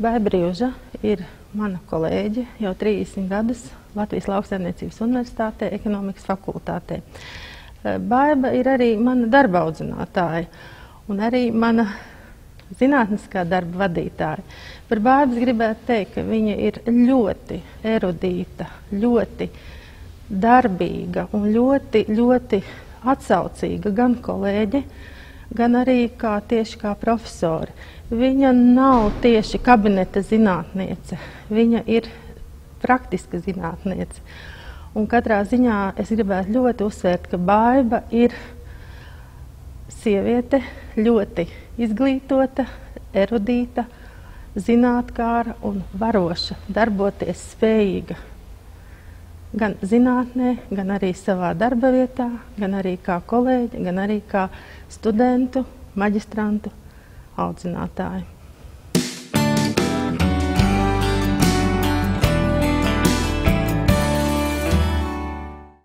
Baiba Rieža ir mana kolēģe jau 30 gadus Latvijas Lauksaimniecības Universitātē, ekonomikas fakultātē. Baiba ir arī mana darba audzinātāja un arī mana zinātniskā darba vadītāja. Par Baibu gribētu teikt, ka viņa ir ļoti erudīta, ļoti darbīga un ļoti atsaucīga gan kolēģe, gan arī tieši kā profesori. Viņa nav tieši kabineta zinātniece, viņa ir praktiska zinātniece. Un katrā ziņā es gribētu ļoti uzsvērt, ka Baiba ir sieviete, ļoti izglītota, erudīta, zinātkāra un varoša, darboties spējīga gan zinātnē, gan arī savā darba vietā, gan arī kā kolēģi, gan arī kā studentu, maģistrantu audzinātāji.